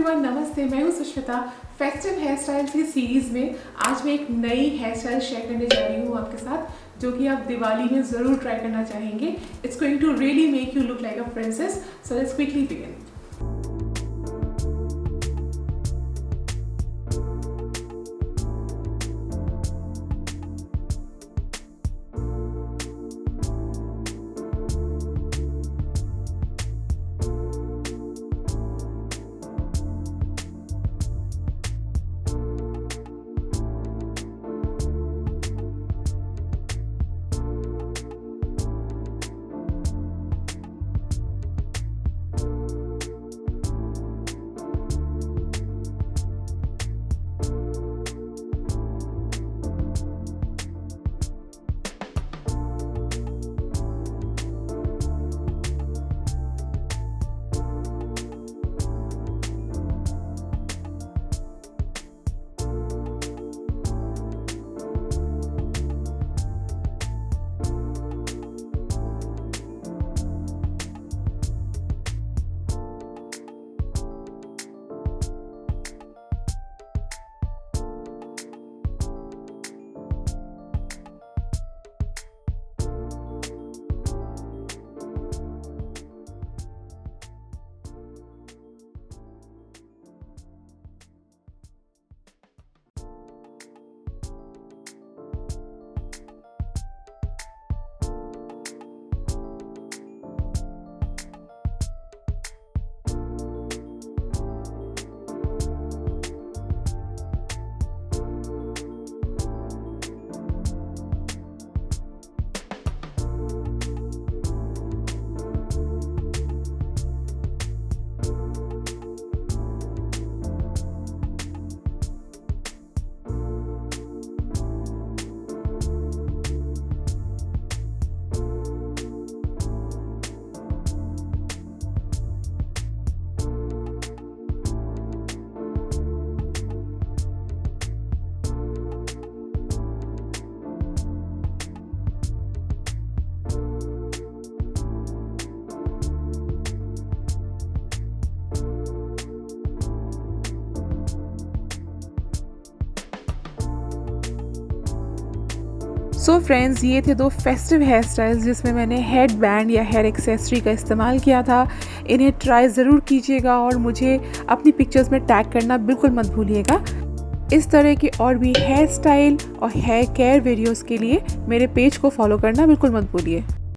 Everyone, नमस्ते। मैं हूँ सुष्मिता। फेस्टिव हेयर स्टाइल्स की सीरीज़ में आज मैं एक नई हेयर स्टाइल शेयर करने जा रही हूँ आपके साथ, जो कि आप दिवाली में ज़रूर ट्राई करना चाहेंगे। It's going to really make you look like a princess. So let's quickly begin. So friends, ये थे दो फेस्टिव हेयर स्टाइल्स जिसमें मैंने हेड बैंड या हेयर एक्सेसरी का इस्तेमाल किया था। इन्हें ट्राई ज़रूर कीजिएगा और मुझे अपनी पिक्चर्स में टैग करना बिल्कुल मत भूलिएगा। इस तरह की और भी हेयर स्टाइल और हेयर केयर वीडियोस के लिए मेरे पेज को फॉलो करना बिल्कुल मत भूलिए।